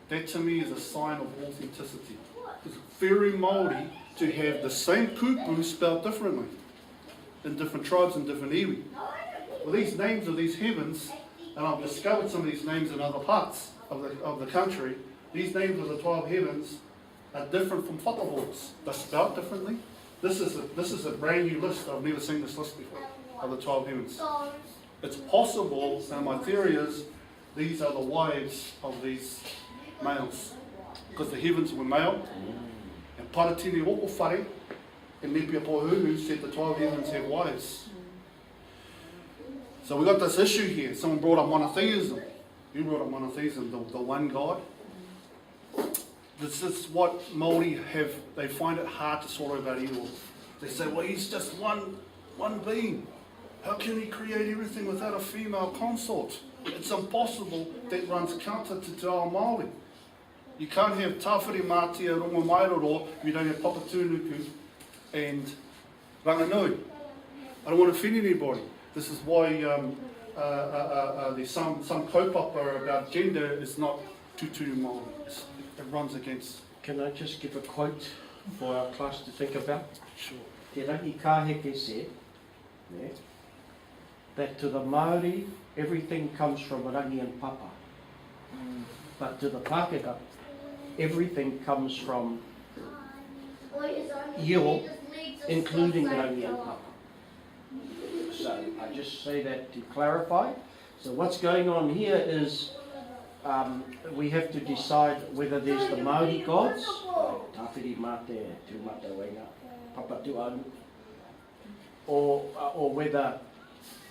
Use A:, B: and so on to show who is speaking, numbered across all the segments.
A: that to me is a sign of authenticity. It's very Māori to have the same kupu spelled differently in different tribes and different iwi. Well, these names of these heavens, and I've discovered some of these names in other parts of the country, these names of the 12 heavens are different from whakahoros. They're spelled differently. This is a brand new list. I've never seen this list before of the 12 heavens. It's possible, and my theory is, these are the wives of these males. Because the heavens were male, and Paratini Okowhare and Nepia Pohunu said the 12 heavens have wives. So we got this issue here. Someone brought up monotheism. You brought up monotheism, the one God. This is what Māori have, they find it hard to swallow about evil. They say, well, he's just one being. How can he create everything without a female consort? It's impossible. That runs counter to Te Ao Māori. You can't have Tāwhiri Mātia Rongo Mairoro if you don't have Pt.2 and Ranganui. I don't want to offend anybody. This is why there's some kaupapa about gender is not tutu Māori. It runs against.
B: Can I just give a quote for our class to think about?
A: Sure.
B: Te rangi kāheke said that to the Māori everything comes from rangi and papa. But to the Pākehā everything comes from Io, including rangi and papa. So I just say that to clarify. So what's going on here is we have to decide whether there's the Māori gods, like Tāwhiri Mate, Tūmata Wenga, Papa Tuanu, or whether,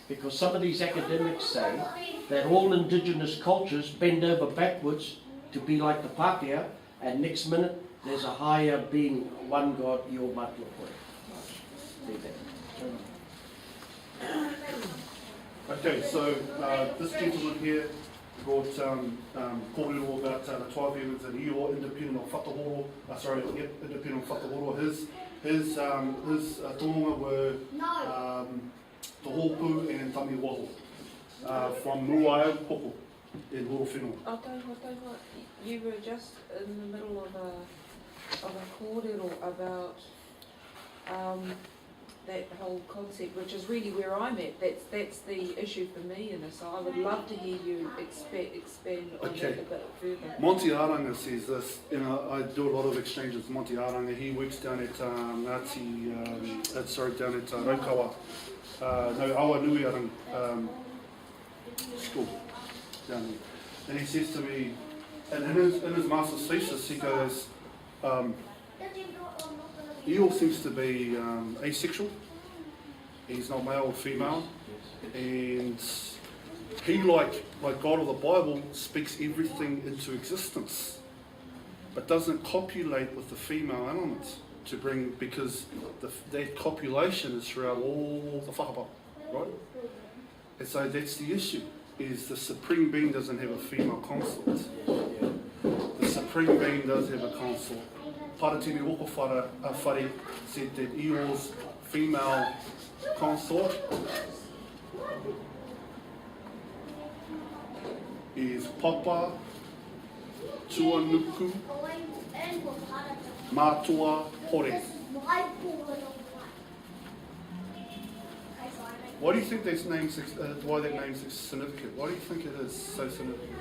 B: because some of these academics say that all indigenous cultures bend over backwards to be like the Pākehā, and next minute there's a higher being, one God, Io Matua Koe.
A: Okay, so this gentleman here brought kōrero about the 12 heavens and Io, independent of whakahoro, independent of whakahoro. His tohunga were Te Hopu and Tami Waho from Nuaia Poko in Horo Whenua.
C: Otaihua, you were just in the middle of a kōrero about that whole concept, which is really where I'm at. That's the issue for me in this. So I would love to hear you expand on that a bit further.
A: Monty Aranga says this, I do a lot of exchanges with Monty Aranga. He works down at down at Raukawa, Awanui school down there. And he says to me, and in his master's thesis, he goes, Io seems to be asexual. He's not male or female, and he, like God of the Bible, speaks everything into existence, but doesn't copulate with the female elements to bring, because that copulation is throughout all the whakapapa, right? And so that's the issue: is the supreme being doesn't have a female consort. The supreme being does have a consort. Paratini Okowhare said that Io's female consort is Papa Tuanuku Matua Hore. Why do you think that name's why that name's significant? Why do you think it is so significant?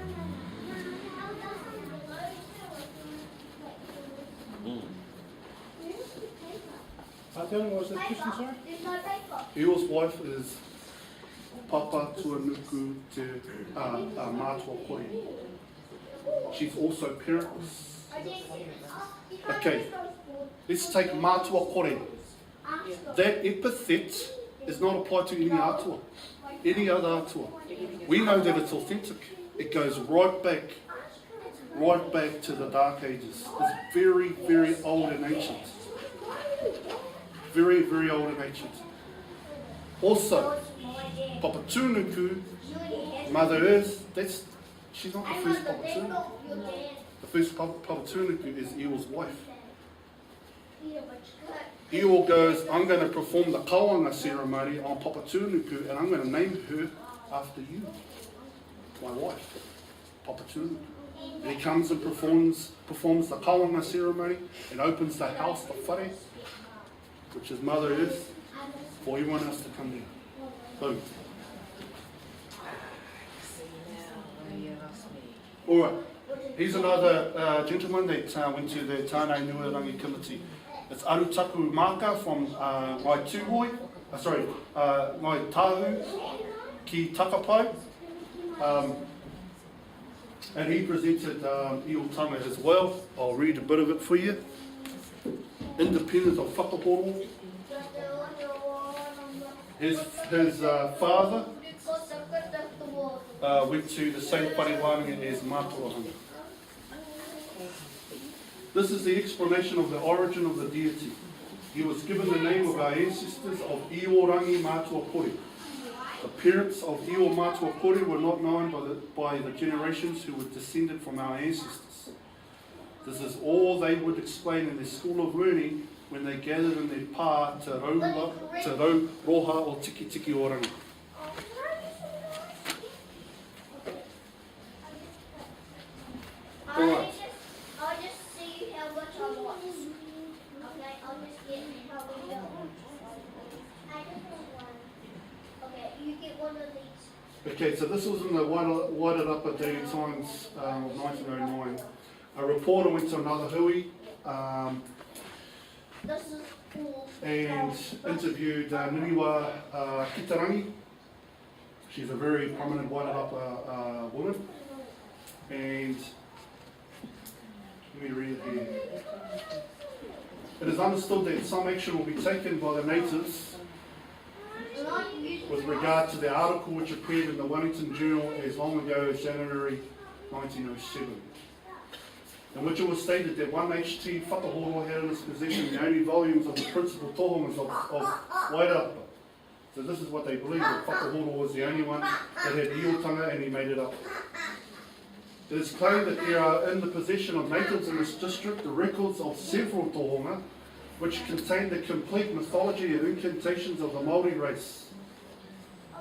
D: What was that question, sorry?
A: Io's wife is Papa Tuanuku Te Matua Kore. She's also parentless. Okay, let's take Matua Kore. That epithet is not applied to any atua, any other atua. We know that it's authentic. It goes right back to the Dark Ages. It's very, very old and ancient. Very, very old and ancient. Also, Papa Tunuku, Mother Earth, she's not the first Papa Tunuku. The first Papa Tunuku is Io's wife. Io goes, I'm going to perform the kauanga ceremony on Papa Tunuku, and I'm going to name her after you, my wife, Papa Tunuku. And he comes and performs the kaunga ceremony and opens the house, the whare, which his mother is, for everyone else to come down. Boom. Alright, here's another gentleman that went to the Tānei Nuirangi Committee. It's Arutaku Maka from Ngai Tūhoi, Ngai Tāhu, ki Takapai. And he presented Iotanga as well. I'll read a bit of it for you. Independent of whakahoro. His father went to the same Pariwānanga as Mātuahanga. This is the explanation of the origin of the deity. He was given the name of our ancestors of Iorangi Mātua Kore. The parents of Io Mātua Kore were not known by the generations who were descended from our ancestors. This is all they would explain in their school of learning when they gathered in their pā te rau roha o tiki tiki oranga. Alright.
E: I'll just see how much I want. Okay, I'll just get how we go. I just want one. Okay, you get one of these.
A: Okay, so this was in the Wairarapa Daily Times of 1909. A reporter went to another hui
E: This is cool.
A: and interviewed Niniwa Kitarangi. She's a very prominent Wairarapa woman. And let me read it here. It is understood that some action will be taken by the natives with regard to the article which appeared in the Wellington Journal as long ago as January 1907, in which it was stated that one H.T. Whakahoro had in his possession the only volumes of the principal tohungas of Wairarapa. So this is what they believe, that Whakahoro was the only one that had Iotanga and he made it up. It is claimed that there are in the possession of natives in this district the records of several tohunga which contain the complete mythology and incantations of the Māori race,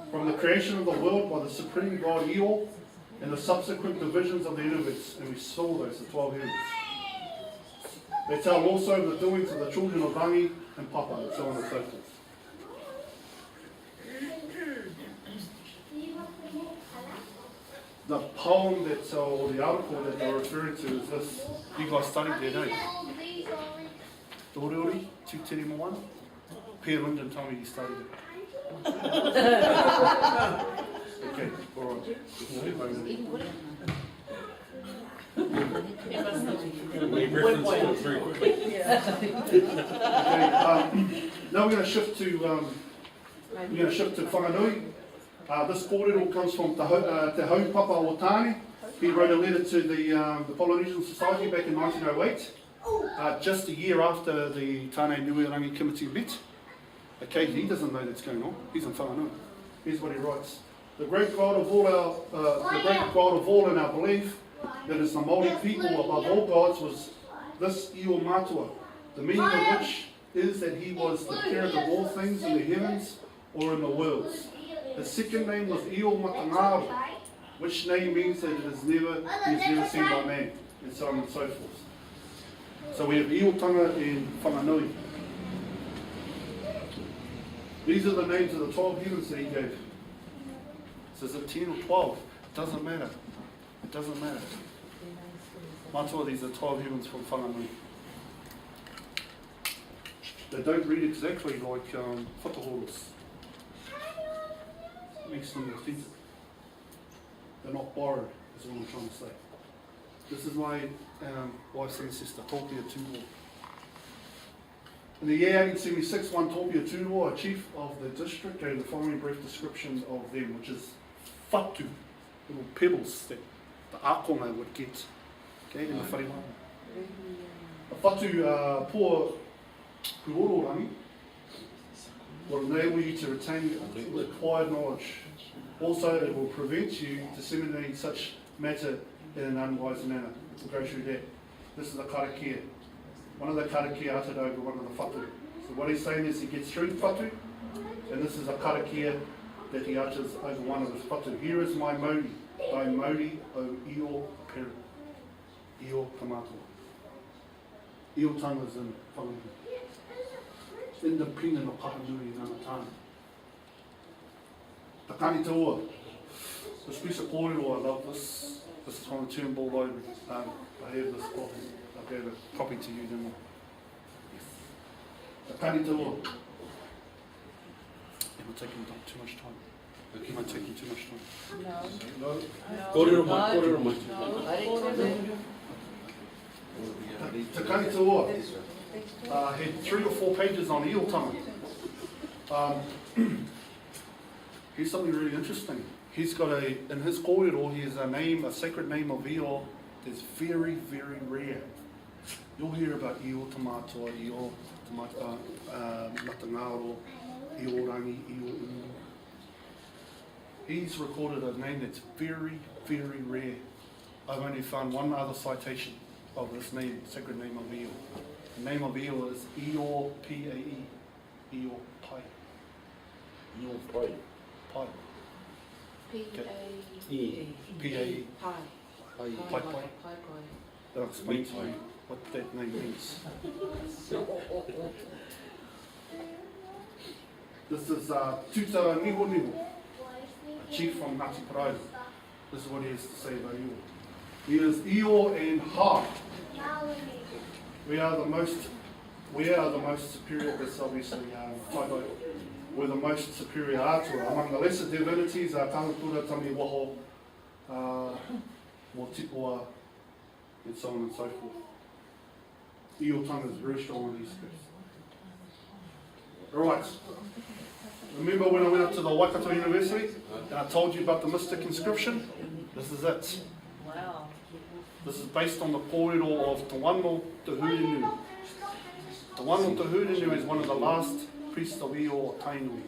A: from the creation of the world by the supreme god Io and the subsequent divisions of the universe, and we saw those, the 12 heavens. They tell also of the doings of the children of Rangi and Papa, and so on and so forth. The poem that, or the article that they're referring to is this. You guys studied there, don't you? Te Uriuri, Te Tere Moana. Pierre Linden told me you studied it. Okay, alright. Okay, now we're going to shift to whanganui. This kōrero comes from Te Haupapa o Tāne. He wrote a letter to the Polynesian Society back in 1908, just a year after the Tāne Nuirangi Committee met. Okay, he doesn't know that's going on. He's in whanganui. Here's what he writes: the great God of all in our belief, that is the Māori people above all gods, was this Io Mātua, the meaning of which is that he was the parent of all things in the heavens or in the worlds. His second name was Io Matangaro, which name means that he is never seen by man, and so on and so forth. So we have Iotanga and whanganui. These are the names of the 12 heavens that he gave. So is it 10 or 12? It doesn't matter. It doesn't matter. Matua, these are 12 heavens from whanganui. They don't read exactly like whakahoros. Makes them authentic. They're not borrowed, is what I'm trying to say. This is my wife's ancestor, Tōpia Tūroa. In the year 1876, one Tōpia Tūroa, a chief of the district, gave the following brief description of them, which is whatu, little pebbles that the akonga would get, okay, in the whariwanga. A whatu poor kuororangi will enable you to retain acquired knowledge. Also, it will prevent you disseminating such matter in an unwise manner. We'll go through that. This is a karakia. One of the karakia uttered over one of the whatu. So what he's saying is he gets through the whatu, and this is a karakia that he utters over one of his whatu. Here is my mauri, thy mauri o Io Piripi. Iotanga. Iotanga is in Whanganui. Independent of Papanui and Anatana. Takani-te-ua. This piece of kōrero, I love this. This is from the Turnbull Library. I have this copy. I gave a copy to you, didn't I? Takani-te-ua. Am I taking too much time? Am I taking too much time?
C: No.
D: Kōrero mai, kōrero mai.
A: Takani-te-ua had 3 or 4 pages on Iotanga. Here's something really interesting. He's got in his kōrero, he has a sacred name of Io that's very, very rare. You'll hear about Io Tamatoa, Io Matangaro, Io Rangi, Io Unu. He's recorded a name that's very, very rare. I've only found one other citation of this name, sacred name of Io. The name of Io is Io P-A-E, Io Pai.
D: Io pai.
A: Pai.
C: P-A-E.
A: P-A-E.
C: Pai.
A: Pai Pai.
C: Pai.
A: I'll explain to you what that name means. This is Tuta Niho Niho, a chief from Ngāti Paraira. This is what he has to say about Io. He is Io and Ha. We are the most superior, that's obviously Taito. We're the most superior atua. Among the lesser divinities are Tangapura, Tamiwaho, Motipoa, and so on and so forth. Iotanga is very strong in these scripts. Alright. Remember when I went up to the Waikato University and I told you about the mystic inscription? This is it.
C: Wow.
A: This is based on the kōrero of Te Wano Te Hurinu. Te Wano Te Hurinu is one of the last priests of Io o Tainui.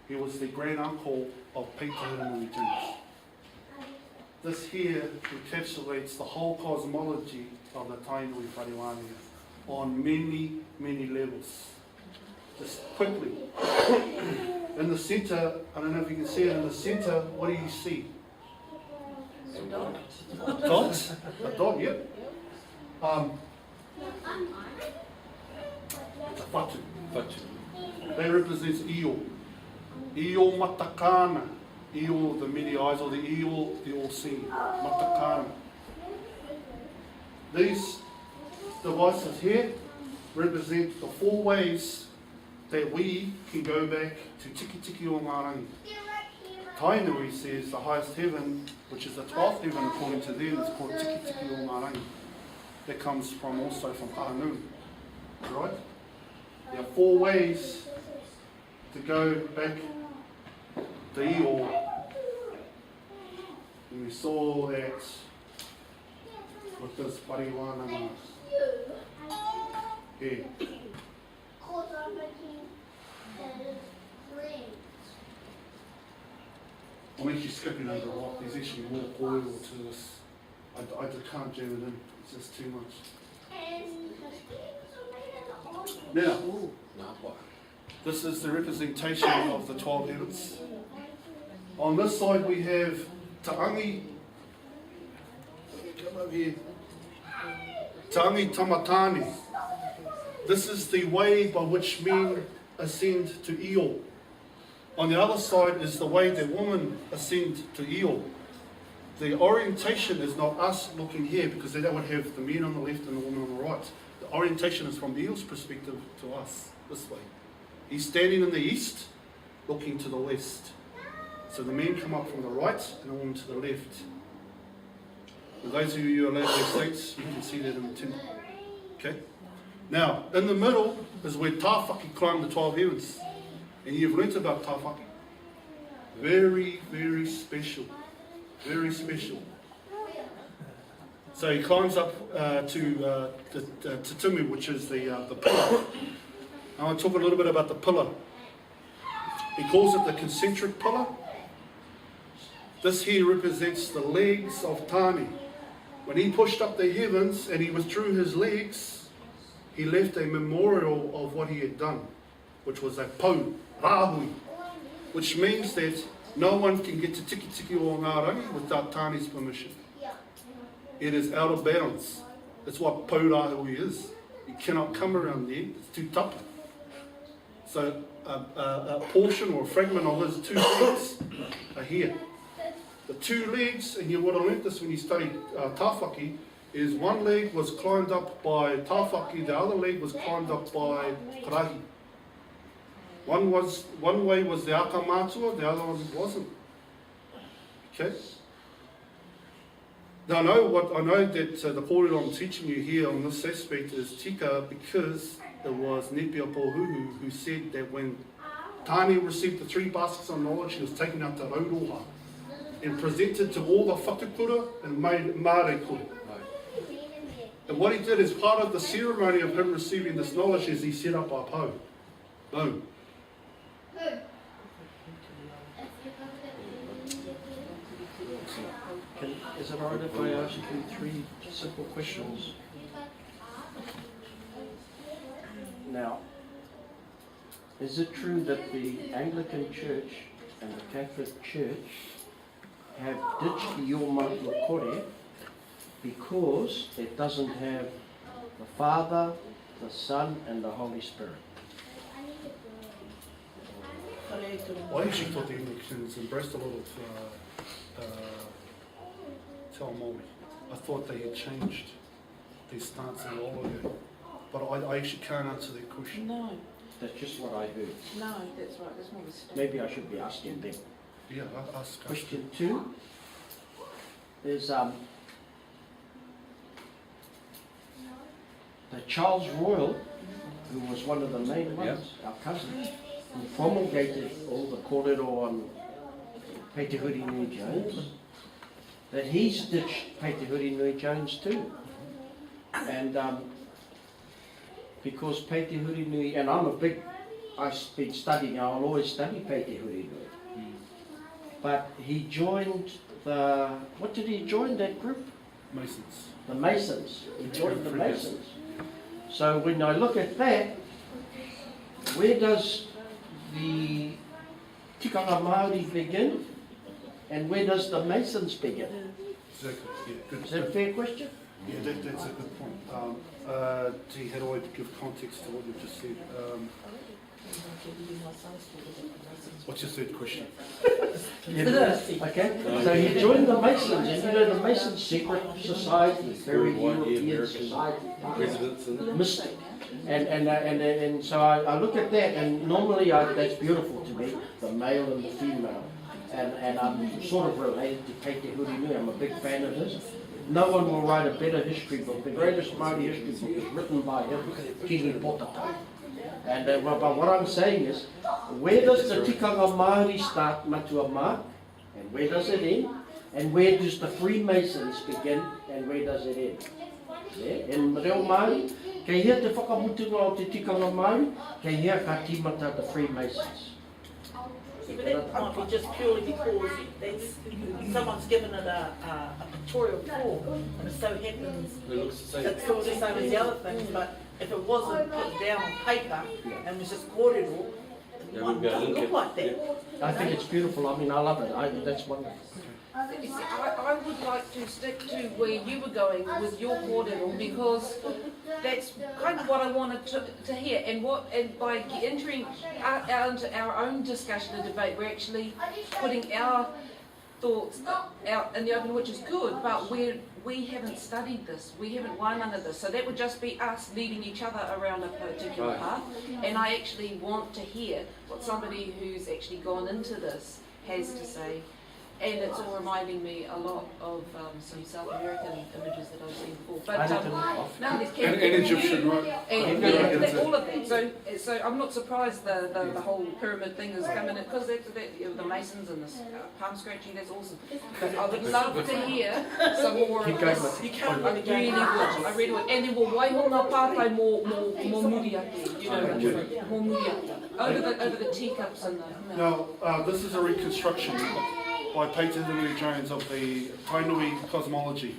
A: He was the grand uncle of Pt.2. This here encapsulates the whole cosmology of the Tainui Wharewania on many, many levels. Just quickly. In the centre, I don't know if you can see it, in the centre, what do you see? Dot? A dot, yep. It's a whatu. That represents Io. Io Matakana. Io, the many eyes, or the Io, the all-seeing. Matakana. These devices here represent the 4 ways that we can go back to Tiki Tiki o Ngārangi. Tainui says the highest heaven, which is the 12th heaven according to them, is called Tiki Tiki o Ngārangi. That comes from also from Paranui. Right? There are 4 ways to go back to Io. And we saw that with this Wananga. Here. I'm actually skipping over a lot. There's actually more oil to this. I just can't jam it in. It's just too much. Now, this is the representation of the 12 heavens. On this side we have Ta'angi. Come over here. Ta'angi Tamatani. This is the way by which men ascend to Io. On the other side is the way that women ascend to Io. The orientation is not us looking here, because then that would have the men on the left and the woman on the right. The orientation is from Io's perspective to us, this way. He's standing in the east, looking to the west. So the men come up from the right and the women to the left. For those of you who are allowed their seats, you can see that in the tin. Okay? Now, in the middle is where Tāwhaki climbed the 12 heavens. And you've learnt about Tāwhaki. Very, very special. Very special. So he climbs up to Te Timu, which is the pillar. I want to talk a little bit about the pillar. He calls it the concentric pillar. This here represents the legs of Tāne. When he pushed up the heavens and he withdrew his legs, he left a memorial of what he had done, which was a pou, rahui, which means that no one can get to Tiki Tiki o Ngārangi without Tāne's permission. It is out of bounds. It's what Paurahui is. You cannot come around there, it's too tapa. So a portion or a fragment of his 2 legs are here. The 2 legs, and you would have learnt this when you studied tāwhaki, is one leg was climbed up by tāwhaki, the other leg was climbed up by parahi. One way was the akamātua, the other one wasn't. Okay? Now I know that the kōrero I'm teaching you here on this aspect is tika because it was Nepia Pōhuhu who said that when Tāne received the 3 baskets of knowledge, he was taken out to Rauroha and presented to all the whatukura and Māre kura. And what he did as part of the ceremony of him receiving this knowledge is he set up a pau. Boom.
B: Is it alright if I ask you 3 simple questions? Now, is it true that the Anglican Church and the Catholic Church have ditched the Iotanga kore because it doesn't have the Father, the Son and the Holy Spirit?
A: I actually thought the Anglicans embraced a lot of Te Ao Māori. I thought they had changed their stance a while ago. But I actually can't answer that question.
C: No,
B: That's just what I heard.
C: no, that's right, that's more a mistake.
B: Maybe I should be asking them.
A: Yeah, ask.
B: Question 2 is the Charles Royal, who was one of the main ones, our cousin, who promulgated all the kōrero on Petara Nui Jones, that he's ditched Petara Nui Jones too. And because Petara Nui, and I've been studying, I'll always study Petara Nui. But he joined what did he join that group?
A: Masons.
B: The Masons. He joined the Masons. So when I look at that, where does the tikanga Māori begin and where does the Masons begin?
A: Exactly. Yeah, good.
B: Is that a fair question?
A: Yeah, that's a good point. Gee, how do I give context to what you just said? What's your 3rd question?
B: Okay, so he joined the Masons, and you know the Masons' secret society, very European society, mystic. And so I look at that, and normally that's beautiful to me, the male and the female. And I'm sort of related to Petara Nui, I'm a big fan of his. No one will write a better history book. The greatest Māori history book is written by him, Pt.2. And but what I'm saying is, where does the tikanga Māori start, Matua Mā, and where does it end? And where does the Freemasons begin, and where does it end? Yeah? In reo Māori, kei hea te whakamutunga o te tikanga Māori, kei hea ka tīmata the Freemasons.
F: But that might be just purely because someone's given it a pictorial form, and it so happens it's sort of the same as the other things, but if it wasn't put down on paper and was just kōrero, it doesn't look like that.
B: I think it's beautiful. I mean, I love it. That's wonderful.
C: You see, I would like to stick to where you were going with your kōrero because that's kind of what I wanted to hear. And by entering into our own discussion and debate, we're actually putting our thoughts out in the open, which is good, but we haven't studied this, we haven't Wananga this, so that would just be us leading each other around a particular path. And I actually want to hear what somebody who's actually gone into this has to say. And it's all reminding me a lot of some South American images that I've seen before. But no, there's
A: And Egyptian, right?
C: and all of that. So I'm not surprised the whole pyramid thing is coming in because the Masons and the palm scratching. That's awesome. But I would love to hear some more of this.
F: You can't
C: I really would. I really would. And then we'll waihona pātai more muriaki, you know, more muriaki over the teacups and the.
A: Now, this is a reconstruction by Petara Nui Jones of the Tainui cosmology.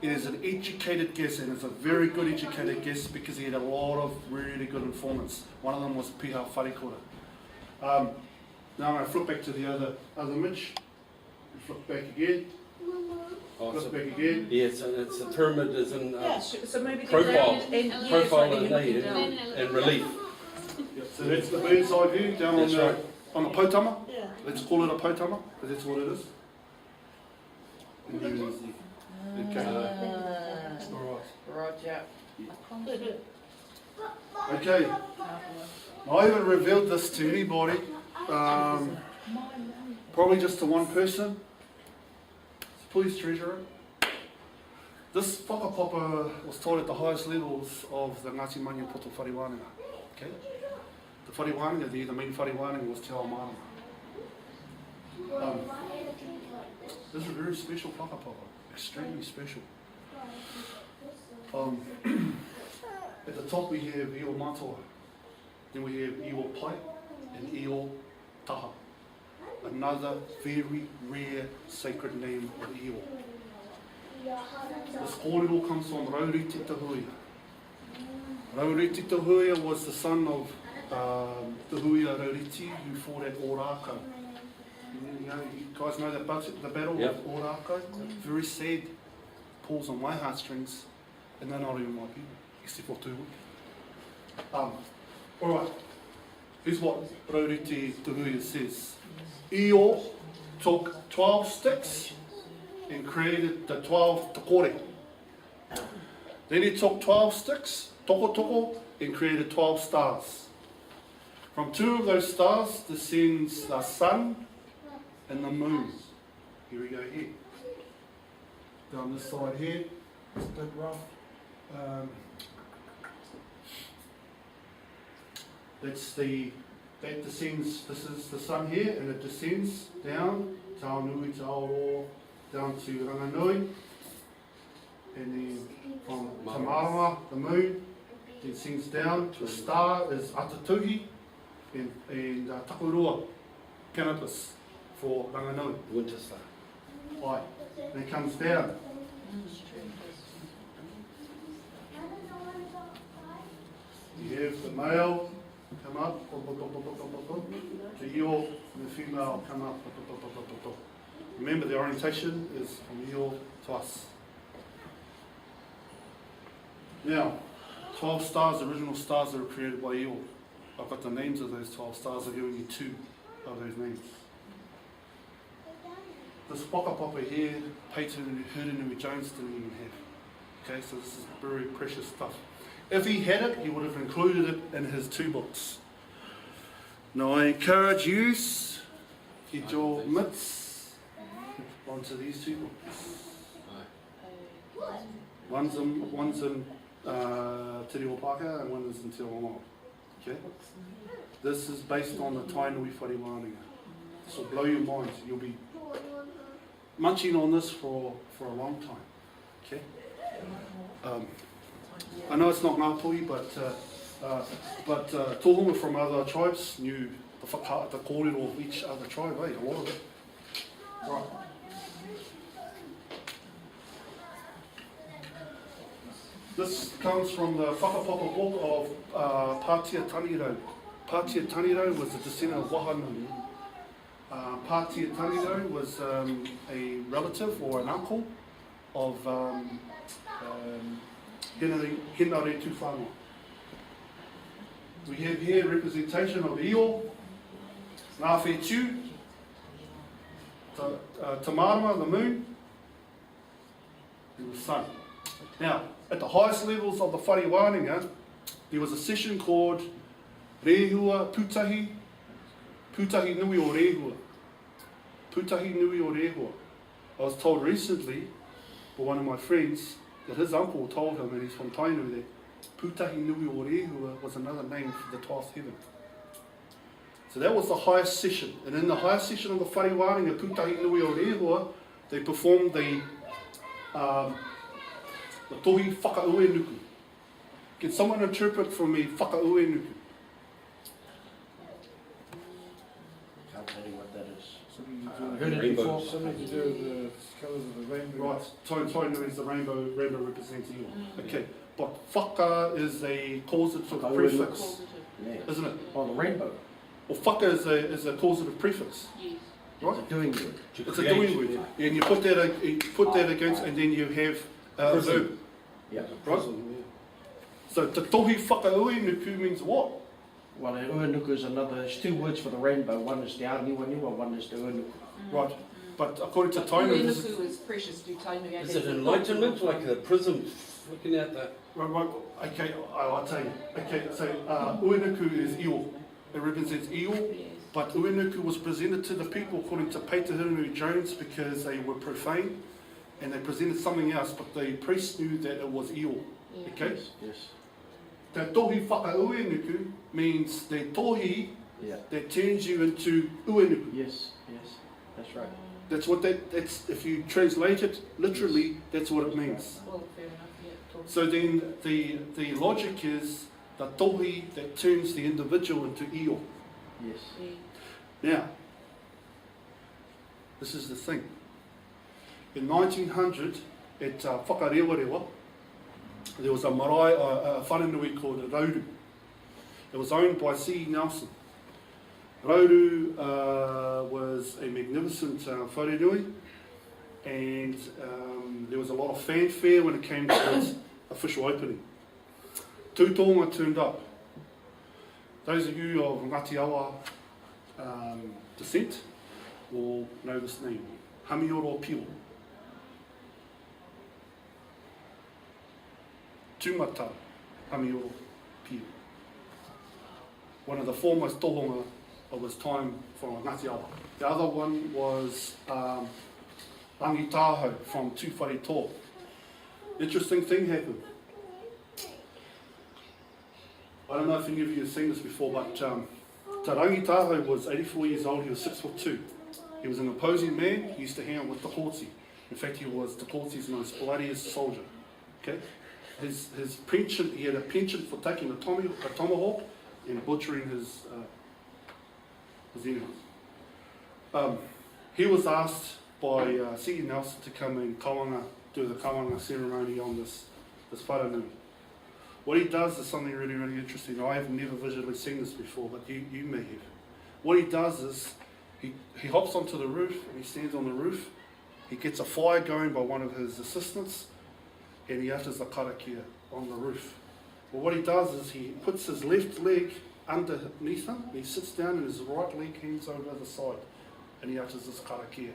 A: It is an educated guess, and it's a very good educated guess because he had a lot of really good informants. One of them was Piha Wharekura. Now I'm going to flip back to the other image. Flip back again.
D: Oh,
A: Flip
D: so,
A: back again.
D: yeah, it's a pyramid is in
F: Yeah.
C: So maybe the
D: Profile.
C: ground and yeah,
D: profile
C: so
D: and,
C: you're looking
D: and relief.
A: Yep, so that's the bird's eye view down
D: That's
A: on the,
D: right.
A: on the potama.
F: Yeah.
A: Let's call it a potama, because that's what it is. And there it is there. Okay. Alright.
C: Roger.
A: Okay. I haven't revealed this to anybody. Probably just to one person. Please, Treasurer. This whakapapa was taught at the highest levels of the Ngāti Manuia Poto Whariwānanga. Okay? The Whariwānanga there, the main Whariwānanga was Te Ao Marama. This is a very special whakapapa. Extremely special. At the top we have Io Matoa. Then we have Io Pai and Io Taha. Another very rare sacred name of Io. This kōrero comes from Rauri Te Tahuia. Rauri Te Tahuia was the son of Tahuia Rauriti who fought at Orako. You know, you guys know the battle
D: Yep.
A: of Orako? Very sad. Pulls on my heartstrings, and they're not even my people, except for two. Alright, here's what Rauri Te Tahuia says. Io took 12 sticks and created the 12 takore. Then he took 12 sticks, toko toko, and created 12 stars. From two of those stars descends the sun and the moon. Here we go here. Down this side here, it's a bit rough. That descends, this is the sun here, and it descends down, Te Aonui, Te Aoro, down to Ranganui, and then from Te Marama, the moon, descends down, the star is Atatuhi, and Takurua, canopus, for Ranganui.
D: Winter star.
A: Right, and it comes down. You have the male come up, the Io, and the female come up. Remember, the orientation is from Io to us. Now, 12 stars, original stars that were created by Io. I've got the names of those 12 stars. I've given you 2 of those names. This whakapapa here, Peyton Hurunui Jones didn't even have. Okay, so this is very precious stuff. If he had it, he would have included it in his 2 books. Now I encourage you, get your mitts onto these 2 books. One's in Te Reo Pākehā and one is in Te Reo. Okay? This is based on the Tainui Whariwānanga. This will blow your mind. You'll be munching on this for a long time. Okay? I know it's not Ngāpui, but tohunga from other tribes knew the kōrero of each other tribe, a lot of it. Right. This comes from the whakapapa book of Pātia Taniro. Pātia Taniro was a descendant of Wahanui. Pātia Taniro was a relative or an uncle of Henare Tūwhanua. We have here representation of Io, Ngā Pt.2, Te Marama, the moon, and the sun. Now, at the highest levels of the Whariwānanga, there was a session called Rehua Putahi, Putahi Nui o Rehua. Putahi Nui o Rehua. I was told recently by one of my friends that his uncle told him, and he's from Tainui, that Putahi Nui o Rehua was another name for the 12th heaven. So that was the highest session. And in the highest session of the Whariwānanga, Putahi Nui o Rehua, they performed the tohi whakaue nuku. Can someone interpret for me whakaue nuku?
B: Can't tell you what that is.
A: Heard it
D: Rainbow.
A: before?
G: Something to do with the colours of the rainbow.
A: Right, Tainui is the rainbow represents Io. Okay, but whaka is a causative
B: Whakaue
A: prefix,
B: Yeah.
A: isn't it?
B: Oh, the rainbow.
A: Or whaka is a causative prefix.
C: Yes.
A: right?
B: It's a doing word.
A: It's a doing word. And you put that against, and then you have a verb.
B: Yeah.
A: Right? So te tohi whakauenuku means what?
B: Well, the uanuku is another, there's two words for the rainbow. One is te aniwaniwa, one is te uanuku.
A: Right. But according to Tainu, this is,
C: Uenuku is precious to Tainu.
D: Is it enlightenment, like the prism looking at the...
A: right, okay, I'll tell you. Okay, so uenuku is io. It represents io. But uenuku was presented to the people according to Pt.2 Jones because they were profane and they presented something else, but the priests knew that it was io. Okay?
B: Yes.
A: Te tohi whakauenuku means the tohi
B: Yeah.
A: that turns you into uenuku.
B: Yes. That's right.
A: That's what that's, if you translate it literally, that's what it means.
C: Well, fair enough, yeah.
A: So then the logic is the tohi that turns the individual into io.
B: Yes.
A: Now, this is the thing. In 1900, at Whakarewarewa, there was a marae, a whananui called Rauru. It was owned by C. Nelson. Rauru was a magnificent whananui, and there was a lot of fanfare when it came to its official opening. Tūtonga turned up. Those of you of Ngati Awa descent will know this name, Hamioro Pio. Tūmata Hamioro Pio. One of the foremost tohunga of his time from Ngati Awa. The other one was Rangitaho from Tūwharetō. Interesting thing happened. I don't know if any of you have seen this before, but Te Rangitaho was 84 years old, he was 6'2". He was an imposing man, he used to hang out with Te Kōti. In fact, he was Te Kōti's most bloodiest soldier. Okay? His penchant, he had a penchant for taking a tomahawk and butchering his enemies. He was asked by C. Nelson to come and do the kawanga ceremony on this wharanui. What he does is something really, really interesting. I have never visually seen this before, but you may have. What he does is he hops onto the roof and he stands on the roof. He gets a fire going by one of his assistants and he utters the karakia on the roof. Well, what he does is he puts his left leg underneath him, he sits down and his right leg hangs over the side and he utters this karakia.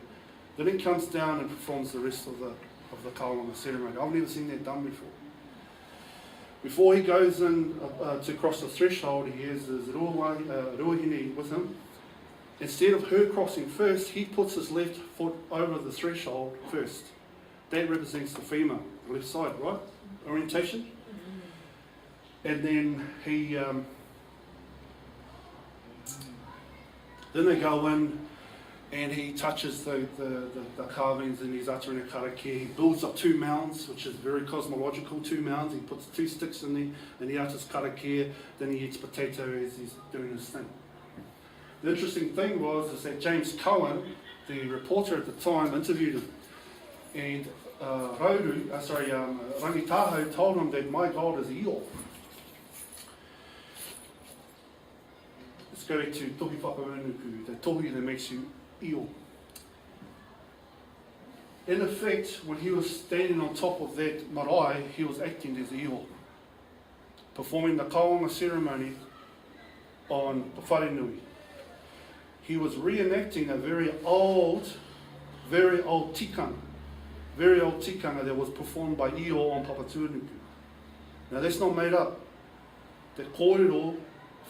A: Then he comes down and performs the rest of the kawanga ceremony. I've never seen that done before. Before he goes in to cross the threshold, he has his ruahine with him. Instead of her crossing first, he puts his left foot over the threshold first. That represents the female, the left side, right? Orientation. And then then they go in and he touches the carvings and he's uttering a karakia. He builds up 2 mounds, which is very cosmological, 2 mounds. He puts 2 sticks in there and he utters karakia. Then he eats potato as he's doing his thing. The interesting thing is that James Cohen, the reporter at the time, interviewed him. And Rangitaho told him that my God is Io. Let's go to tohi whakauenuku, the tohi that makes you Io. In effect, when he was standing on top of that marae, he was acting as Io, performing the kawanga ceremony on the wharenui. He was reenacting a very old tikanga that was performed by Io on Papatūnuku. Now that's not made up. That kōrero,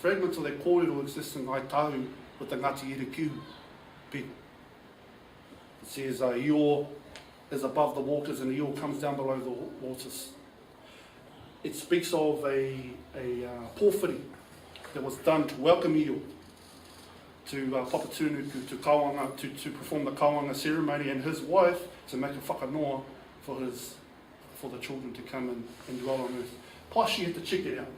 A: fragments of that kōrero exist in Aitahu with the Ngati Irikihu people. It says Io is above the waters and Io comes down below the waters. It speaks of a pōwhiri that was done to welcome Io to Papatūnuku to perform the kawanga ceremony, and his wife to make a whakanoa for the children to come and dwell on earth. Plus she had to check it out.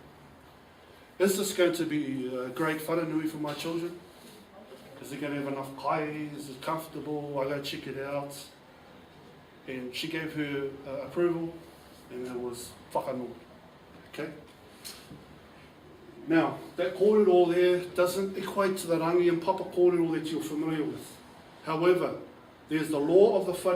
A: Is this going to be a great wharanui for my children? Is it going to have enough kai? Is it comfortable? I go check it out. And she gave her approval, and it was whakanoa. Okay? Now, that kōrero there doesn't equate to the rangi and papa kōrero that you're familiar with. However, there's the law of the whare